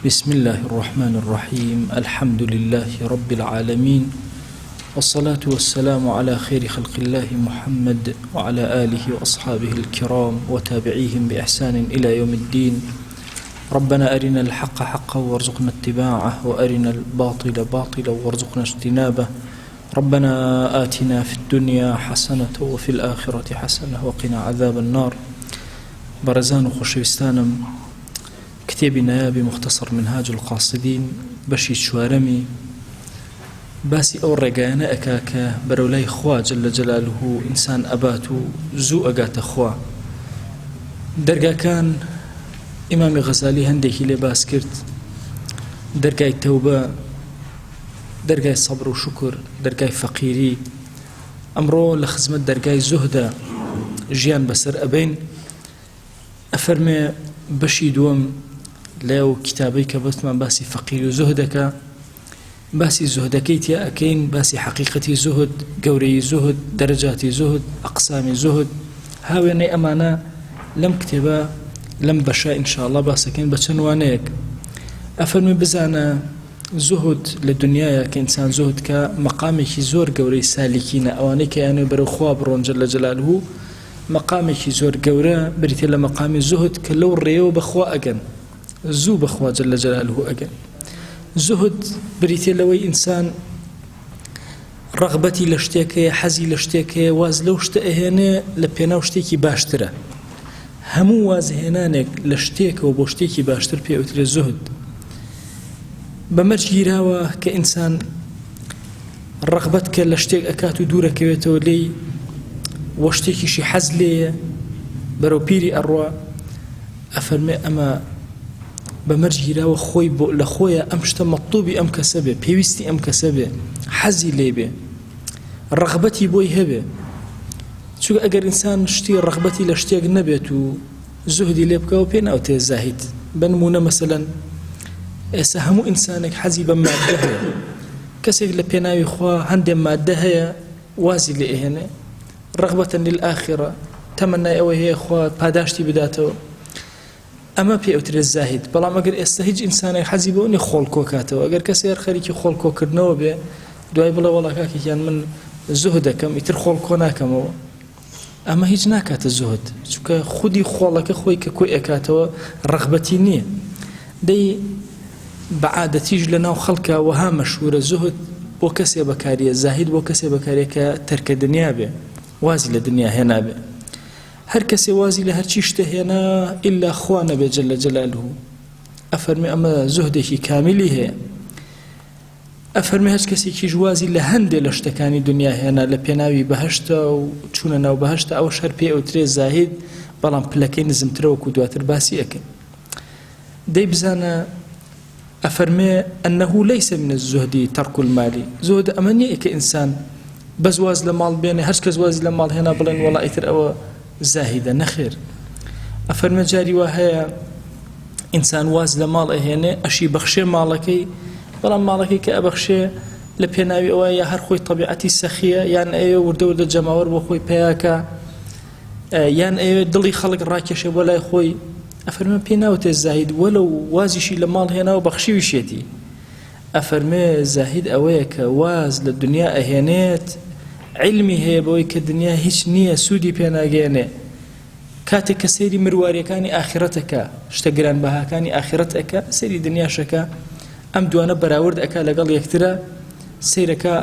بسم الله الرحمن الرحيم الحمد لله رب العالمين والصلاة والسلام على خير خلق الله محمد وعلى آله وأصحابه الكرام وتابعيهم بإحسان إلى يوم الدين. ربنا أرنا الحق حقا وارزقنا اتباعه وأرنا الباطل باطلا وارزقنا اجتنابه. ربنا آتنا في الدنيا حسنة وفي الآخرة حسنة وقنا عذاب النار. برزان وخشوستانم كتابي نيابي مختصر منهاج القاصدين بشي شوارمي باسي أو رقانا أكاكا برولاي خوا جل جلاله إنسان أباتو زو أقات خوا درقا كان إمام غزالي هنديكي لباس كرت درقاي التوبة درقاي الصبر وشكر درقاي فقيري أمرو لخزمت درقاي زهدة جيان بسر أبين أفرمي بشي دوم لو كتابي كبتمان باسي فقير وزهدك باسي زهدكيتي أكين باسي حقيقتي زهد قوري زهد درجاتي زهد أقسامي زهد هاويني أمانة لم كتبا لم بشا إن شاء الله باسكين بچنوانيك أفرمي بزانا زهد للدنيا كإنسان زهد كمقامي زور قوري سالكين أوانيك يعني برو خوابرون جل جلاله مقامي زور قورا بريتي لمقامي زهد كلو الريو بخوا أقن زو بخوا جل جلاله أقن زهد بريتي لوي إنسان رغبتي لشتيك حزي لشتيك واز لو شتأهيني لبينا وشتيكي باشتره همو واز هنانك لشتيك وبوشتيكي باشتر بيوتر الزهد بمرج راوة كإنسان رغبتك لشتيك أكاتو دورك ويتولي وشتيكي شي حز لي برو بيري أروا أفرمي أما بمرجي راوە خۆی بۆ لە خۆیە ئەم شتە مەطلوبی ئەم کەسەبێ پێویستی ئەم کەسەبێ حەزی لێبێ ڕغبەتی بۆی هەبێ چونکە ئەگەر ئینسان شتی ڕغبەتی لە شتێک نەبێت و زوهدی لێ بکەوە پێ ناوتێ زاهید بنمونە مەسەلەن ئێستا هەموو ئینسانێک حەزی بە مادە هەیە کەسێک لە پێناوی خوا هەندێک مادە هەیە وازی لێ ئێهێنێ ڕغبەتەن للآخرە تەمەنای ئەوەی هەیە خوا پاداشتی بداتەوە ئەمە پێوترێ زاهید بەڵام ئەگەر ئێستا هیچ ئینسانێک حەزی بۆ نێ خۆڵ کۆکاتەوە ئەگەر کەسێک خەریکی خۆڵ کۆکردنەوە بێ دوای بڵێ وەڵا کاکێکیان من زوهد دەکەم ئیتر خۆڵ کۆ ناکەمەوە ئەمە هیچ ناکاتە زوهد چونکە خودی خۆڵەکە خۆی کە کۆی ئەکاتەوە ڕغبەتی نییە دەی بەعادەتیش لەناو خەڵکە وەها مەشهورە زوهد بۆ کەسێ بەکاریە زاهید بۆ کەسێ بەکارێ کە تەرکە دنیا بێ وازی لە دنیا هێنا بێ هر کسی وازی له هر چیش تهینا إلا خوانه بجل جلاله أفرمي أما زهده كامله هي أفرمي هر کسی که جوازی له هنده لشتکانی دنیا هنا لپناوی بهشتا و چون ناو بهشتا أو شر پی أوتري زاهد بلام پلکین زمتره و کدواتر باسی أكن دي بزانا أفرمي أنه ليس من الزهد ترك المال زهد أمني كإنسان بزواز لمال بينه هر کس واز لمال هنا بلن ولا إثر أو زاهدة نخير أفرمي جاري وهي إنسان واز لمال إهنه أشي بخشي مالكي بلام مالكي كأبخشي لبيناوي أويا هر خوي طبيعتي سخية يعني أيو ورد الجماور بخوي بياكا يعني أيو دلي خلق راكشي ولا خوي أفرمي بيناوت الزاهد ولو وازشي لمال هنا وبخشي وشيتي أفرمي زاهد أويا كواز للدنيا أهنيت علمي هي بوي كدنيا هیچ نییە سوودی پێ ناگەێنێ کاتێک کە سەیری مروارەکانی ئاخرەتەکە شتە گرانبەهاکانی ئاخرەت ئەکە سەیری دنیاشەکە ئەم دوانە بەراورد ئەکا لەگەڵ یەکترە سەیرەکە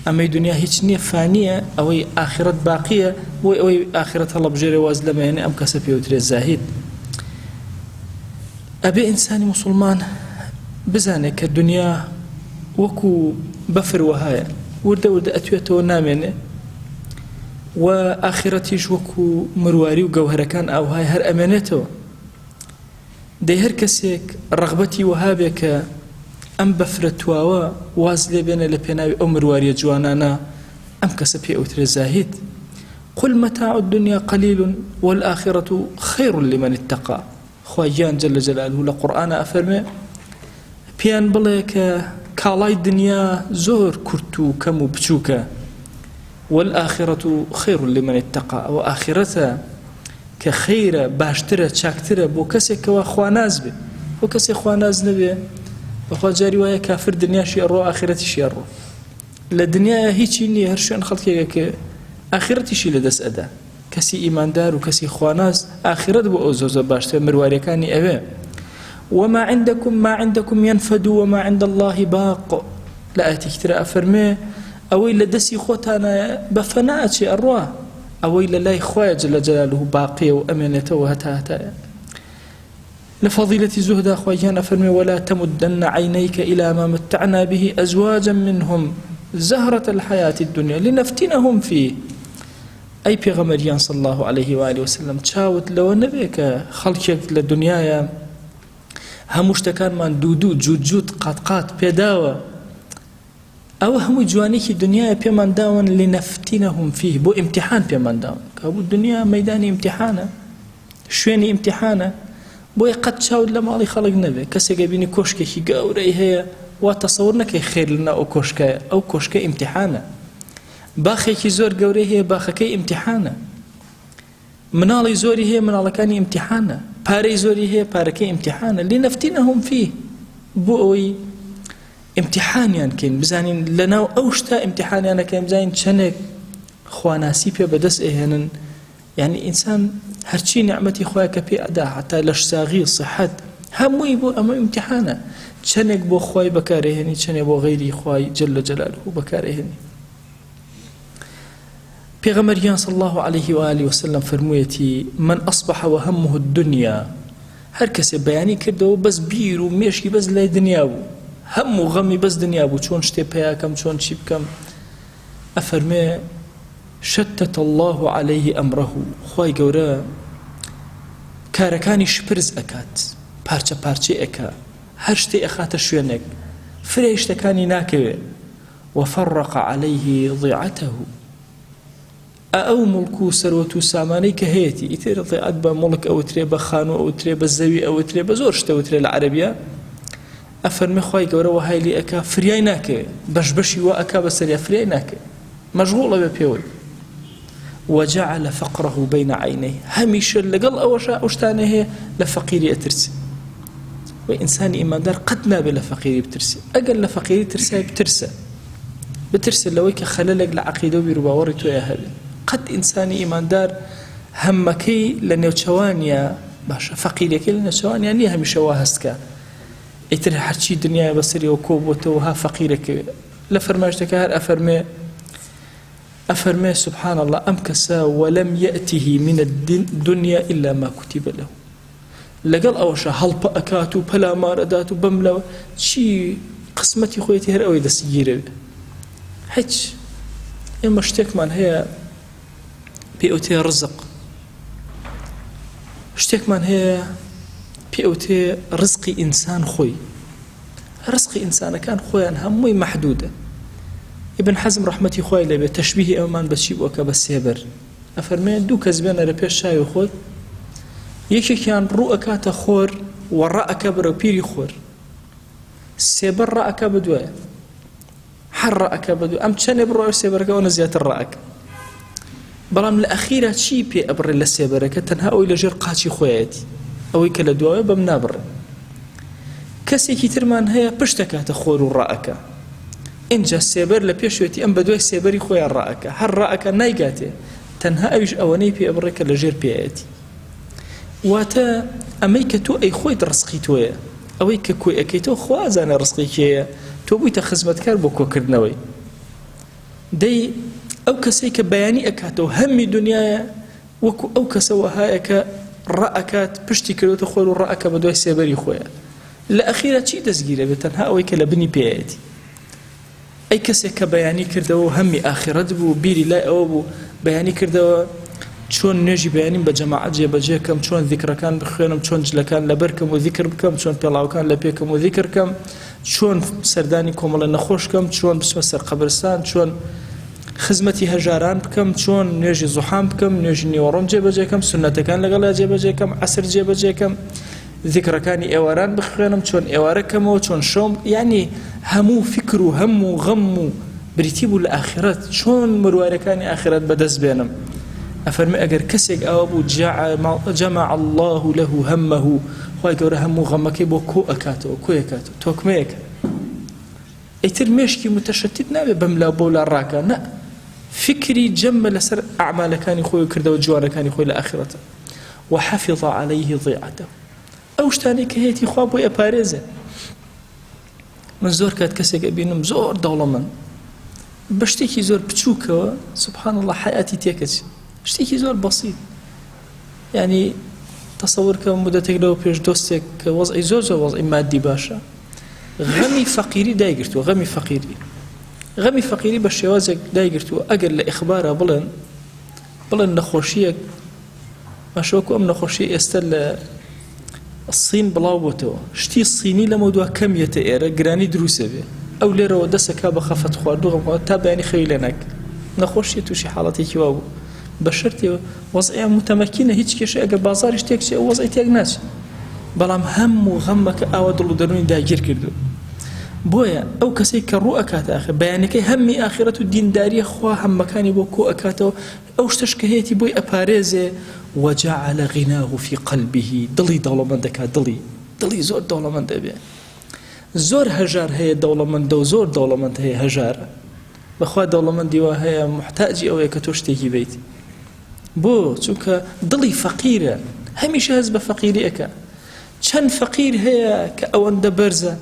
ئەمەی دنیا هیچ نییە فانیە ئەوەی ئاخرەت باقیە بۆی ئەوەی ئاخرەت هەڵەبژێرێ واز لەمەێنێ ئەم کەسە پێوترێ زاهید ئەبێ ئینسانی موسڵمان بزانێت کە دنیا وەکو بەفر وهایە وردە وردە ئەتوێتەوە نامێنێ و ئاخرەتیش وەکو مرواری و گەوهرەکان ئاوهای هەر ئەمێنێتەوە دەی هەر کەسێک ڕغبەتی وەها بێ کە ئەم بەفرە تواوە واز لێ بێنێ لە پێناوی ئەو مرواریە جوانانە ئەم کەسە پێ ئەوترێ زاهید قل متاع الدنيا قليل والآخرة خير لمن اتقى خوا گیان جل جلاله لە قورئانە ئەفەرمێ پێیان بڵێ کە کاڵای دنیا زۆر کورت و کەم و بچووکە والآخرة خير لمن اتقى وآخرته كخير باشترة چاكترة بو كسك وخواناز بي و کەسێ خوا ناز نەبێ بەخوا جاری وایە کافر دنیاشی ئەڕۆ ئاخرەتیشی ئەڕۆ لە دنیاە هیچی نییە هەر شوێن خەڵکێکە کە ئاخرەتیشی لەدەست ئەدا کەسی ئیماندار و کەسی خواناز ئاخرەت بۆ ئەو زۆر باشترە مروارەکانی ئەوێ وما عندكم ينفد وما عند الله باق لا أتكتر أفرمي أوي لدسي خوتانا بفناء أرواه أوي لله خويا جل جلاله باقي وأمنته وهتا لفضيلة زهد أخويانا أفرمي ولا تمدن عينيك إلى ما متعنا به أزواجا منهم زهرة الحياة الدنيا لنفتنهم فيه أي بيغمريان صلى الله عليه وآله وسلم تشاوت لو نبيك خلقك للدنيا هموش تكان دودو جوجود قات بيداوة أو همو جوانيك الدنيا بيمان داون لنفتنهم فيه بو امتحان بيمان داون كابو الدنيا ميداني امتحانة شويني امتحانة بو قد شاود لما علي خلق نبي كسي قابيني كوشكي قاوري هي وتصورنا كي خير لنا أو كوشكي امتحانة باخي زور قاوري هي باخكي امتحانة منالي زوري هي منالكاني امتحانة باري زوري هي باركي امتحانة لنفتنهم فيه بوئي امتحان يعني كين بزانين لنا أوشتا امتحان يعني كين بزانين شنك خواناسي بيا بدس إهنن يعني إنسان هرشي نعمتي خواك بي أدا حتى لش ساغي صحت هموي بو أما امتحانة شنك بو خواي بكارهني شنك بو غيري خواي جل جلاله بكارهني پیغمبریان صلی الله علیه و آله و سلم فرمویتی من أصبح وهمه الدنيا هر کسی بیانی کرده و بس بیر و میشکی بس لای دنیا بو هم و غمی بس دنیا بو چون شتی پیا کم چون چی بکم افرمی شتت الله عليه أمره خوای گوره کارکانی شپرز اکات پارچه پارچه اکا هر شتی اخات شوینک فریشتکانی ناکوه وفرق عليه ضيعته أو ملكو سروتو ساماني كهيتي إتير ضيعت بملك أو تري بخانو أو تري بالزوي أو تري بزورشت أو تري العربية أفرمي خواي قورا وهاي لي أكا فريايناك بشبشي وأكا بسريا فريايناك مشغولة ببيوي وجعل فقره بين عينيه هميش لقل أوشتاني هي لفقيري أترسي وإنسان إيمان دار قد ما بلا فقيري بترسي أقل لفقيري ترسي بترسي لويك خلالك لعقيدة وبرباوري تويا هذا قد إنساني إيمان دار همكي لنيوشوانيا باشا فقيريكي لنيوشوانيا نيه هميشا واهستكا ايتر حرشي دنيا بصري وكوبوتو وها فقيرك لفرماجتك هار أفرمي سبحان الله أمكسا ولم يأته من الدنيا إلا ما كتب له لقل أوشا هلب أكاتو بلا مارداتو بملو شي قسمتي خويتي هر أوي دسيجيري حج إما اشتكمان هي بيئوتي رزق اشتكمان هي بيئوتي رزق إنسان خوي رزق إنسان كان خويا هموي محدودة ابن حزم رحمتي خوي لبي تشبيه أمان بشيب وكا بسيبر أفرمين دو كزبين ربيش شاي وخوي يكي كان رؤكات خور ورأك برو بيري خور سيبر رأك بدوية حرأك بدو أم تشاني برو سيبرك ونزيات الرأك بلام الأخيرة شي بي أبر لسيبرك تنها أو إلى جير قاتي خوياتي أو يكلا دواء بمنابر كسي كترمان هي بشتكات خور الرأك إنجا السيبر لبيشويتي أم بدوي سيبري خويا الرأك هر رأك نايقاتي تنها أيش أواني بي أبرك لجير بياتي واتا أميكتو أي خوي درسقي تويا أويك كوي أكيتو خوازانا رزقي كيا تو بويتا خزمتكار بو كوكردنوي دي أو كسيك بياني أكاتو همي دنيا وكو أو كسوهايك رأكات بشتي كروتو خورو رأك بدوي سيبري خويا لأخيرا چي دزگيرة بتنها أويك لبني بياتي أي كسيك بياني كردو همي آخرت بو بيري لا أو بو بياني كردو چون نجي بيانين بجماعة جيبجيكم چون ذكر كان بخيرم چون جلكان لبركم وذكر بكم چون بيلاو كان لبيكم وذكركم چون سرداني كومل نخوشكم چون بسم سر قبرستان چون خزمتي هجاران بكم چون نجي زحام بكم نجي نيورم جيبجيكم سنة كان لقلا جيبجيكم عصر جيبجيكم ذكر كان ايواران بخيرم چون ايواركم وچون شوم يعني همو فكر وهم وغم بريتيبو الآخرات چون مرواركاني آخرات بدس بينم أفرمي أجر كسج أبو جمع الله له همه خواهي قورا همو غمكي بو كو أكاتو كو أكاتو توكميك ايتر مشكي متشتت نابي بملا بولا راكا نا فكري جمل سر أعمال كان يخوي كرده وجوانا كان يخوي لآخرته وحفظ عليه ضيعته أوشتاني كهيتي خوابو يباريزه من زور كات كسك أبينم زور دولة من بشتكي زور بتشوكه سبحان الله حياتي تيكتي بشتكي زور بسيط يعني تصور كمدتك لو بيش دوستك وضعي زوجة وضعي مادي باشا غمي فقيري دايقرتو غمي فقيري بالشوازك دايقرتو أقل لإخباره بلن نخوشيك ما شوكو أم نخوشي استل الصين بلاوتو شتي الصيني لموضوع كم يتأير قراني دروسه بي أو ليرا ودسكا بخفت خوار دوغم تابعني خيلينك نخوشي توشي حالتي كيوابو بشرتي وضعي متمكنة هيك كيش أقل بازارش تيكسي أو وضعي تيك ناس بلام هم وغمك أودلو دروني داجير كردو بويا أو كسي كرو أكات آخر بيانكي همي آخرة الدين داري خوا هم مكاني بو كو أكاتو أو شتشكهيتي بوي أباريزي وجعل غناه في قلبه دلي دولمندك دلي زور دولمند أبي زور هجار هي دولمند وزور دولمند هي هجار بخوا دولمند وهي محتاجي أو يكتوشتي بيتي بو چونك دلي فقيرة هميشه هزب فقيري أكا چەند فەقیر هەیە کە ئەوەندە بەرزە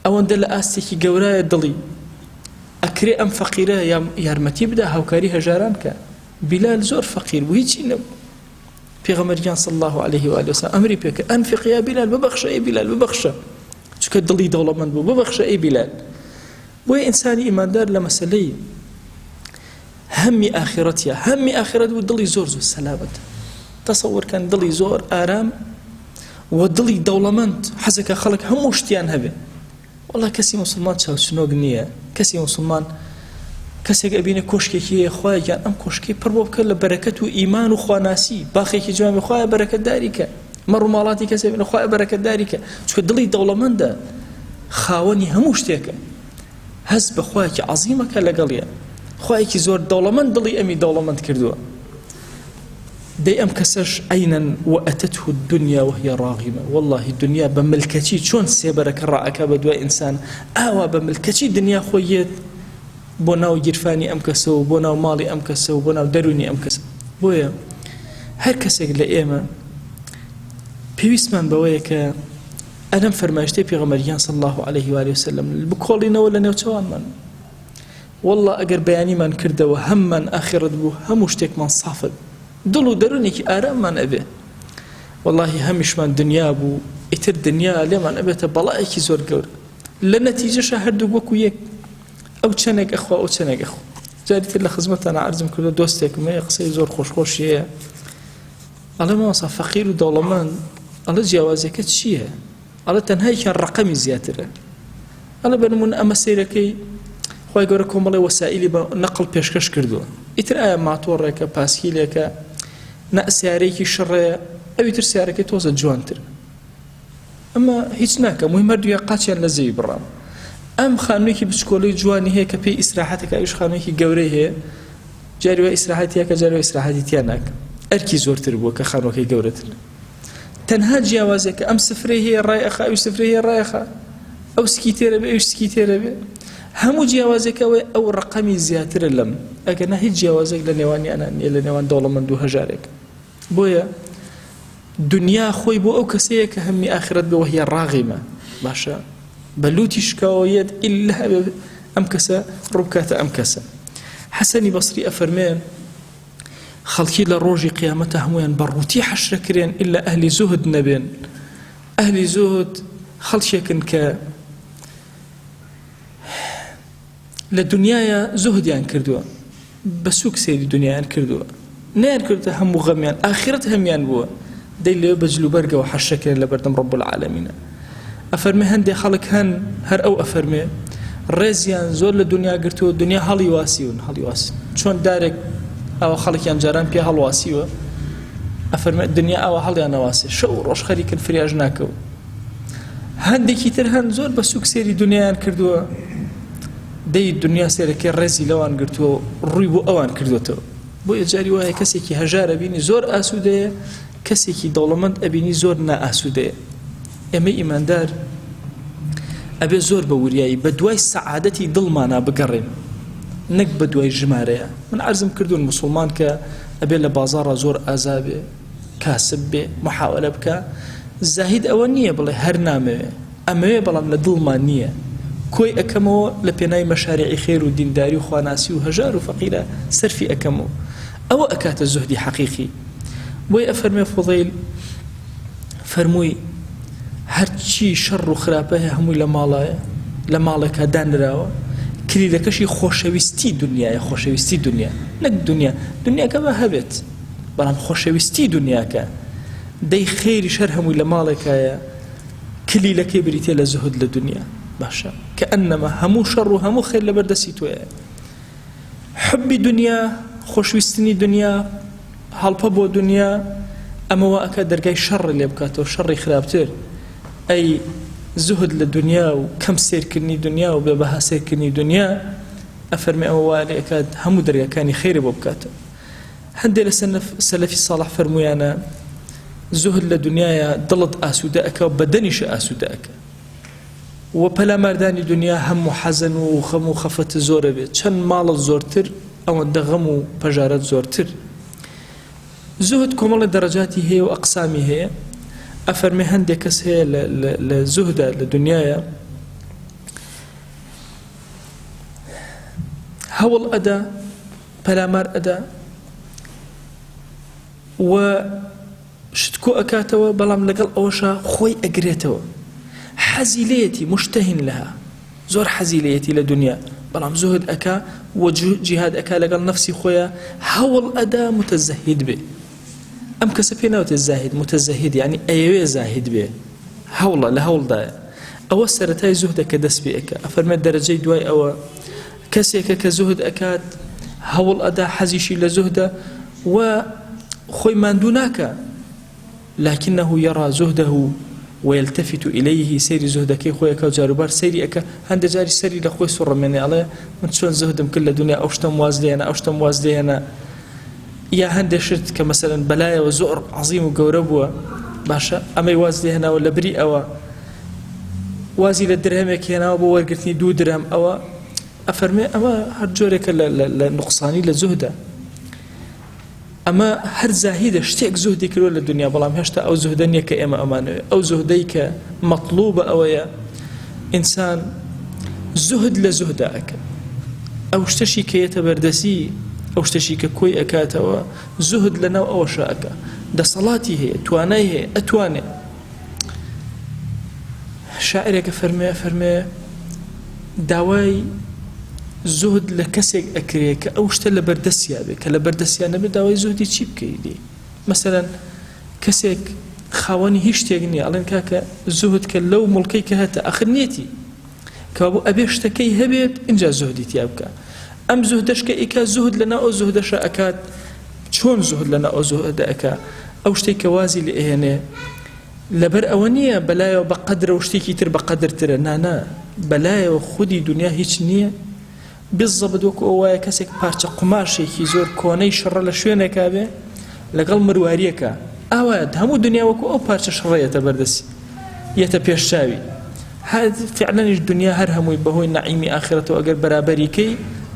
ئەوەندە لە ئاستێکی گەورایە دڵی ئەکرێ ئەم فەقیرە یارمەتی بدا هاوکاری هەژاران کە بیلال زۆر فەقیر بوو هیچی نەبوو پێغەمبەریان صلی الله عليه وآله وسلم ئەمری پێکرد ئەنفق یا بیلال ببەخشە ئەی بیلال ببەخشە چونکە دڵی دەوڵەمەند بوو ببەخشە ئەی بیلال بۆیە ئینسانی ئیماندار لە مەسەلەی هەمی ئاخرەتیە هەمی ئاخرەت بوو دڵی زۆر سەلامەت تصور كان دڵی زۆر ئارام ودڵی دەوڵەمەند حەزەکە خەڵک هەموو شتیان هەبێ والله کەسی مسلمان چاوچنۆک نییە کەسی مسلمان کەسێک ئەبینێ کۆشکێکی هەیە خوایان ئەم کۆشکەی پڕ بۆ بکە لە بەرەکەت و ئیمان و خواناسی باخێکی جوانی خوایە بەرەکەتداری کە مەڕ و ماڵاتی کەسێ بێنە خوایە بەرەکەتداری کە چونکە دڵی دەوڵەمەندە خاوەنی هەموو شتێکە هەز بە خوایەکی عەزیمەکە لەگەڵیە خوایەکی زۆر دەوڵەمەند دڵی ئەمی دەوڵەمەند کردووە دي أم كسش عينا وأتته الدنيا وهي راغمة والله الدنيا بملكتي شون سيبرك الرأك بدوا إنسان آوا بملكتي دنيا خويت بوناو جرفاني أم كسو بوناو مالي أم كسو بوناو دروني أم كسو بويا هر كسيك لإيما بيوسمان بويك أنا فرماشتي بيغمريان صلى الله عليه وآله وسلم بكولينا ولا نوتوان من والله أقر بياني من كرده وهم من آخر دبو هموشتك من صافد دلو درونيك آرام من أبي والله همش من دنيا بو اتر دنيا لمن أبي تبلائك زور قور لنتيجة شهر دوبك ويك أو تشنك أخوة أو تشنك أخوة جاريت الله خزمتنا عرضم كله دوستك ما يقصي زور خوش شيء الله ما وصف فقير ودولمان الله جوازك تشيه الله تنهي كان رقمي زيادة الله بنمون أما سيركي خوای گەورە کۆمەڵی وەسائلی بە نەقڵ پێشکەش کردووە ئیتر ئایا ماتۆڕێکە پاسکیلێکە سیارەیەکی شڕەیە ئەویتر سیارەکەی تۆزە جوانتر ئەمە هیچ ناکە مهمە دوێ قاچیان لە زەوی بڕام ئەم خانوویەکی بچکۆڵەی جوانی هەیە کە پێی ئیسراحەتێکە ئەویش خانوویەکی گەورەی هەیە جاری وە ئیسراحەتیەکە جاری وە ئیسراحەتی تیا ناکە ئەرکی زۆرتر بووە کە خانووەکەی گەورەتر تەنها جیاوازێکە ئەم سفرەی هەیە ڕایەخە ئەویش سفرەی هەیە ڕایەخە ئەو سکی تێرە بێ ئەویش سکی تێرە بێ همو جیاوازێکەوەی ئەو ڕقەمی زیاترە لەم ئەگەنا هیچ جیاوازێک لە نێوانیانە نییە لە نێوان دەوڵەمەند و هەژارێک بۆیە دنیا خۆی بۆ ئەو کەسەیە کە هەممی ئاخرەت بێ وهیە ڕاغیمە باشە بەلوتی شکاوەیەت ئیلا ئەم کەسە ڕووبکاتە ئەم کەسە حەسەنی بەسری ئەفەرمێن خەڵکی لە ڕۆژی قیامەتە هەمویان بەڕووتی حەشرەکرێن ئیلا ئەهلی زوهد نەبێن ئەهلی زوهد خەڵکێکن کە لدنيا زهديان كردوا بسوق سيدي دنياان كردوا نيان كردوا هم غميان آخرت هميان بوا دي اللي بجلو برقة وحشكر لبردم رب العالمين أفرمي هندي خلق هن هر أو أفرمي رزيان زور لدنيا قرتوا الدنيا هالي واسيون شون دارك أو خلق ينجران بيها هالواسيو أفرمي الدنيا أو هالي أنا واسي شو روش خريك الفرياج ناكو هندي كتير هن زور بسوق سيدي دنياان كردوا دي الدنيا سيركي رزي لوان قرتو رويبو اوان كردوتو بۆ ئێجاری وایە کەسێکی هەژار ئەبینی زۆر ئاسوودەیە، کەسێکی دەوڵەمەند ئەبینی زۆر نائاسوودەیە. ئێمە ئیماندار ئەبێ زۆر بە وریایی بە دوای سەعادەتی دڵمانە بگەڕێن، نەک بە دوای ژمارەیە. من عەرزم کردوون موسڵمان کە ئەبێ لە بازاڕە زۆر ئازابێ، کاسب بێ، محاولە بکە. زاهید ئەوە نییە بڵێ هەر نامەوێ، ئەمەوێ بەڵام لە دڵمان نییە. کۆی ئەەکەمەوە لە پێناوی مەشارێعی خێر و دینداری و خواناسی و هەژار و فەقیرە سەرفی ئەەکەمەوە. ئەوە ئەکاتە زوهدی حەقیقی. بۆی ئەفەرمێ فوضەیل فەرمووی هەرچی شەڕ و خراپە هەیە هەمووی لە ماڵایە، لە ماڵێکە دانراوە. کلیلەکەشی خۆشەویستی دنیاە، خۆشەویستی دنیا، نەک دنیا. دنیاکە بە هەبێت بەڵام خۆشەویستی دنیاکە. دەی خێری شەر هەمووی لە ماڵێکایە، کلیلەکەی بریتێ لە زوهد لە دنیا. باشە کە ئەنەمە هەموو شەڕ و هەموو خێر لە بەردەستی تۆیە. حبی دنیا، خۆشویستنی دنیا، هەڵپە بۆ دنیا، ئەمەوە ئەکە دەرگای شەڕ لێ بکاتەوە، شەڕی خراپتر. ئەی زوهد لە دنیا و کەم سێرکردنی دنیا و بێبەها سێرکردنی دنیا، ئەفەرمێ ئەوە وا لێ ئەکات هەموو دەرگاکانی خێرە بۆ بکاتەوە. هەندێک لە سەلەفی ساڵح فەرموویانە زوهد لە دنیاە دڵت ئاسوودە ئەکە و بەدەنیشە ئاسوودە ئەکە. و پەلاماردانی دنیا هەموو حەزن و خەم و خەفەت زۆرە بێت، چەند ماڵت زۆرتر ئەوەندە غەم و پەژارەت زۆرتر. زوهد کۆمەڵی دەرەجاتی هەیە و ئەقسامی هەیە. ئەفەرمێ هەندێک کەس هەیە لە زوهدە لە دنیاە هەوڵ ئەدا، پەلامار ئەدا و شتکۆ ئەکاتەوە، بەڵام لەگەڵ ئەوەشە خۆی ئەگرێتەوە. حەزی لێتی مشتهین لەها، زۆر حەزی لێتی لە دنیا، بەڵام زوهد ئەکا و جیهاد ئەکا لەگەڵ نەفسی خۆیە، هەوڵ ئەدا متەزەهید بێ. ئەم کەسە پێ ناوتێ زاهید، متەزەهید یعنی ئەیەوێ زاهید بێ، هەوڵە لە هەوڵدایە. ئەوە سەرەتای زوهدە کە دەست پێ ئەکا. ئەفەرمێت دەرەجەی دوای ئەوە کەسێکە کە زوهد ئەکات، هەوڵ ئەدا، حەزیشی لە زوهدە و خۆی ماندوو ناکە، لكنه يرى زهده ويلتفت إليه. سيري زهدكي خويا وجاروبار سيري أكا هند جاري سيري لخوي سر مني عليه من شلون زهدم كل الدنيا أوشتم وازلينا أوشتم وازلينا. يا هند شرت كمثلا بلايا وزؤر عظيم وجوربوا باشا أما يوازلي هنا ولا بريء أو وازي للدرهم كينا وبو ورقتني 2 درهم أو أفرمي أما هرجورك للنقصاني للزهدة. أما هر زاهدة شتيك زهدي كرو للدنيا بلام هشتا أو زهدانية كإما أمانوية أو زهديك مطلوبة أويا إنسان زهد لزهد أكا أو اشتشي كي يتبردسي أو اشتشي كوي أكاتا زهد لنا أو شاكا ده صلاتي هي تواني هي أتواني. شاعرك فرمي داواي زهد لكسك أكريك أو شت لبردسيا بك لبردسيا نبي داوي زهدي تشيب كيدي. مثلا كسك خواني هيش تيجني على كاكا زهد كلو ملكي كهتا آخر نيتي كابو أبيش تكي هبيت إنجا زهدي تيابك. أم زهدش كإيكا زهد لنا أو زهدش أكاد شون زهد لنا أو زهد أكا أو شتي كوازي لإهنة لبر أونية بلايا بقدر وشتيكي تر بقدر تر نانا بلايا وخدي دنيا هيش نية بالضبط وەکو ئەوایە کەسێک پارچە قماشێکی زۆر کۆنەی شەڕە لە شوێنێکا بێ لەگەڵ مروارریەکە ئاوایە هەموو دنیا وەکو ئەو پارچە شەڕەیەتە بەردەسی یەتە پێشچاوی. فعلەنیش دنیا هەر هەمووی بەهۆی نەعیمی ئاخرەتەوە ئەگەر بەرابەریکەی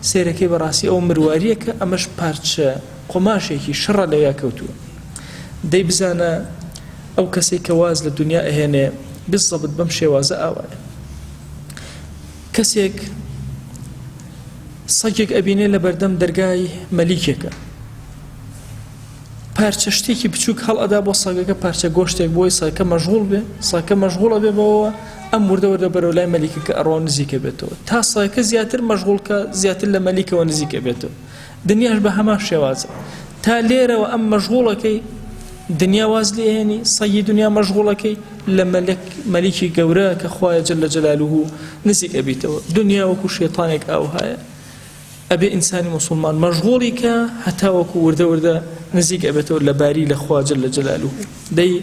سێرەکەی بەڕاستی ئەو مروارریەکە ئەمەش پارچە قماشێکی شەڕە لەویا کەوتووە. دەی بزانە ئەو کەسێک کە واز لە دنیا ئەهێنێ بالضبط بەم شێوازە ئاوایە. کەسێک سەگێک ئەبینێ لە بەردەم دەرگای مەلیکێکە پارچە شتێکی بچووک هەڵ ئەدا بۆ سەگەکە پارچە گۆشتێک بۆی سەگەکە مەشغوڵ بێ سەگەکە مەشغوڵە بێ بەوە ئەم وردە بەرەو لای مەلیکەکە ئەڕۆ نزیکە بێتەوە تا سەگەکە زیاتر مەشغوڵکە زیاتر لە مەلیکەوە نزیکە بێتەوە. دنیاش بە هەمان شێوازە تا لێرەوە ئەم مەشغوڵەکەی دنیا واز لێهێنی سەگی دنیا مەشغوڵەکەی لە مەلیکی گەورە کە خوایە جەلە جەلالوهو نزیک ئەبیتەوە. دنیا وەکو شێتانێک ئاوهایە ئەبێ ئینسانی مسلمان مەشغوڵی کە هەتا وەکو وردە نزیک ئەبێتەوە لە باری لە خوا جەلە جەلالوهو. دەی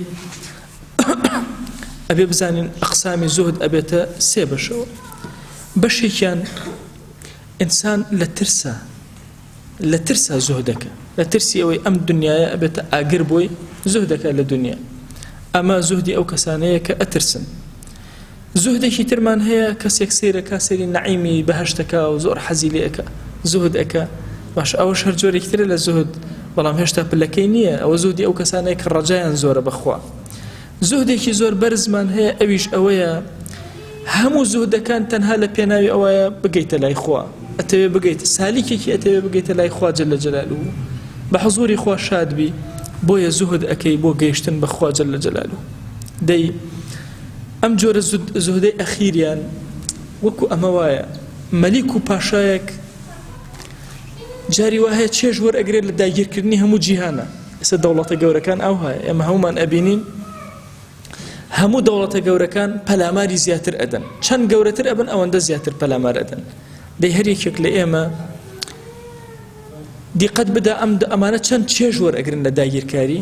ئەبێ بزانین ئەقسامی زوهد ئەبێتە 3 بەشەوە. بەشێکیان ئینسان لە ترسە لە ترسا زوهدەکە لە ترسی ئەوەی ئەم دنیاە ئەبێتە ئاگر بۆی زوهدەکە لە دنیا ئەمە زوهدی ئەو کەسانەیە کە ئەترسن زوهدێکی ترمان هەیە کەسێک سێرەکە سێری نەعیمی بەهەشتەکە و زۆر حەزی لێەکە زوهد ئەکە باش ئەوەش هەر جۆرێکی ترە لە زوهد بەڵام هێشتا پلەکەی نییە ئەوە زوهدی ئەو کەسانەیە کە ڕەجایان زۆرە بەخوا زوهدێکی زۆر بەرزمان هەیە ئەویش ئەوەیە هەموو زوهدەکان تەنها لە پێناوی ئەوەیە بگەیتە لای خوا ئەتەوێ بگەیت سالیکێکی ئەتەوێ بگەیتە لای خوا جەل جەلالوه بە حضوری خوا شاد بی بۆیە زوهد ئەکەی بۆ گەیشتن بە خوا جەل جەلالوه دەی ئەم جۆرە زوهدەی ئەخیریان وەکو ئەمە وایە مەلیک و پاشایەک جاری وایە چێژ وەرئەگرێت لە داگیرکردنی هەموو جیهانە ئێستا دەوڵەتە گەورەکان ئەو هەیە ئێمە هەمومان ئەبینین هەموو دەوڵەتە گەورەکان پەلاماری زیاتر ئەدەن چەند گەورەتر ئەبن ئەوەندە زیاتر پەلامار ئەدەن دەی هەر یەکێک لە ئێمە دیقەت بدا ئەمانە چەند چێژ وەرئەگرن لە داگیرکاری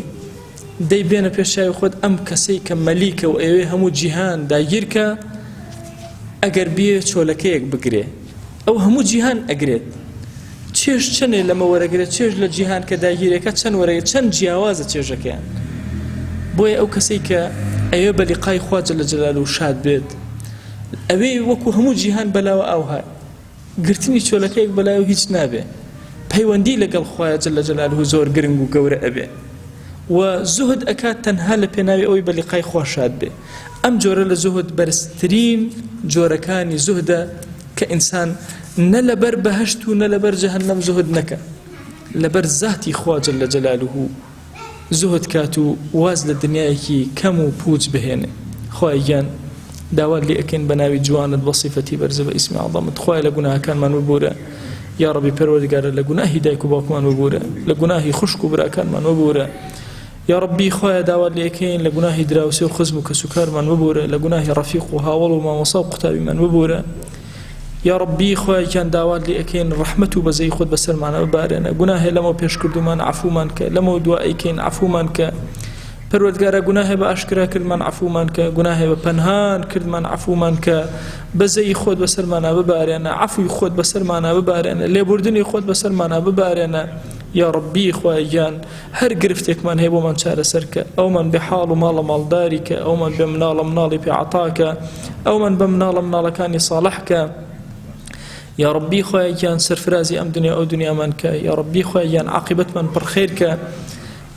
دەی بێنە پێشچاوی خۆت ئەم کەسەی کە مەلیکە و ئەوێ هەموو جیهان داگیرکە ئەگەر بێ چۆلەکەیەک بگرێ ئەو هەموو جیهان ئەگرێت چێژ چەندێ لەمە وەرەگرێت چێژ لە جیهان کە داگیرەکە چەند وەرەگرێت چەند جیاوازە چێژەکەیان بۆیە ئەو کەسەی کە ئەوێ بە لیقای خوا جەل جەلالوه شاد بێت ئەوێ وەکو هەموو جیهان بەلاوە ئەوها گرتنی چۆلەکەیەک بەلایەوە هیچ نابێ پەیوەندی لەگەڵ خوایە جەل جەلالوه زۆر گرنگ و گەورە ئەبێ و زوهد ئەکات تەنها لە پێناوی ئەوەی بە لیقای خوا شاد بێ ئەم جۆرە لە زوهد بەرزترین جۆرەکانی زوهدە کە ئینسان نە لەبەر بەهەشت و نە لەبەر جەهەنەم زوهد نەکە لەبەر زاتی خوا جەل جەلالوه زوهد کات و واز لە دنیایەکی کەم و پوچ بهێنێ خوای گیان داوات لێ ئەکەین بە ناوی جوانت بە صیفەتی بەرزە بە ئیسمی عەظەمت خوای لە گوناهەکانمان ببورە یا ڕەبی پەروەردگارە لە گوناهی دایک و باوکمان ببورە لە گوناهی خوشک و براکانمان ببورە یا ربی خوای داوات لێ ئەکەین لە گوناهی دراوسێ و خزم و کەسوکارمان ببورە لە گوناهی ڕەفیق و هاوڵ و مامۆسا و قوتابیمان ببورە یا ربی خوایان داوات لێ ئەکەین ڕەحمەت و بەزەی خۆت بەسەرمانە ببارێنە گوناهێ لەمە پێشکردومان عەفومان کە لەمە دوائیکەین عەفومان کە پەروەردگارە گوناهێ بە ئاشکرا کردمان عەفومان کە گوناهێ بە پەنهان کردمان عەفومان کە بەزەی خۆت بەسەرمانە ببارێنە عەفوی خۆت بەسەرمانە ببارێنە لێبوردنی خۆت بەسەرمانە ببارێنە یا ربی خوایان هەر گرفتێکمان هەیە بۆمان چارەسەرکە ئەومان بێ حاڵ و ماڵە ماڵداریکە ئەومان بێ مناڵە مناڵی پێعەتاکە ئەومان بە مناڵە مناڵەکانی ساڵحکە یا ربی خوایان سەرفرازی ئەم دنیا ئەو دنیامان کە یا ربی خوایان عاقبەتمان پڕخێرکە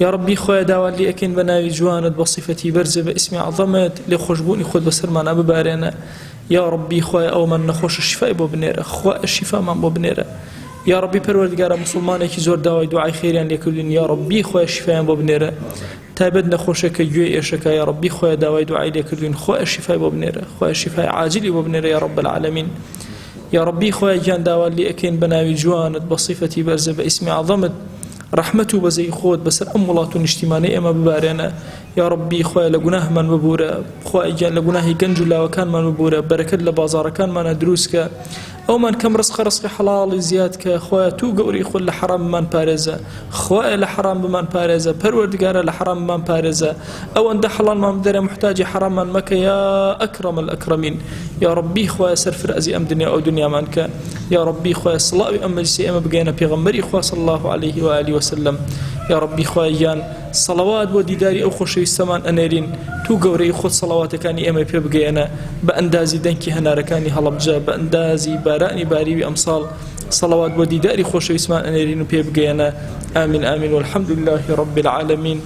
یا ربی خوای داوات لێ ئەکەین بە ناوی جوانت بە صیفەتی بەرزە بە ئیسمی عەظەمت لێ خۆشبوونی خۆت بەسەرمانە ببارێنە یا ربی خوای ئەومان نەخۆشە شیفای بۆ بنێرە خوا شیفامان بۆ بنێرە یا ربی پەروەردگارە مسلمانێکی زۆر داوای دوعای خێریان لێکردین یا ربی خوای شیفایان بۆ بنێرە تایبەت نەخۆشەکە گوێ ئێشەکە یا ربی خوای داوای دوعای لێکردین خوا شیفای بۆ بنێرە خوا شیفای عاجلی بۆ بنێرە یا رب العالمین یا ربی خوای گیان داوات لێ ئەکەین بە ناوی جوانت بە صیفەتی بەرزە بە ئیسمی عەظەمت ڕەحمەت و بەزەی خۆت بەسەر ئەم وڵات و نیشتیمانەی ئێمە ببارێنە یا ربی خوای لە گوناهمان ببورە خوای گیان لە گوناهی گەنج و لاوەکانمان ببورە بەرەکەت لە بازاڕەکانمانە دروستکە ئەومان کەم ڕزقی حەڵاڵی زیاد کە خوای تو گەوری خۆت لە حەرام بمان پارێزە خوای لە حەرام بمان پارێزە پەروەردگارە لە حەرام بمان پارێزە ئەوەندە حەڵالمان بدەرە محتاجی حەراممان مەکە یا ئەکرەم الئەکرەمین یا ربی خوای سەرفرازی ئەم دنیا ئەو دنیامان کە یا ربی خوای سڵاوی ئەم مەجلیسی ئێمە بگەینە پێغەمبەری خوا صلی الله علیه و آله وسلم یا ربی خوایان سەڵەوات بۆ دیداری ئەو خۆشەویستەمان ئەنێرین تو گەورەی خۆت سەڵەواتەکانی ئێمە پێ بگەیەنە بە ئەندازی دەنکی هەنارەکانی هەڵەبجە بە ئەندازی بارانی باریوی ئەمساڵ سەڵەوات بۆ دیداری خۆشەویستمان ئەنێرین و پێ بگەیەنە ئامین ئامین والحەمد لله رب العالمین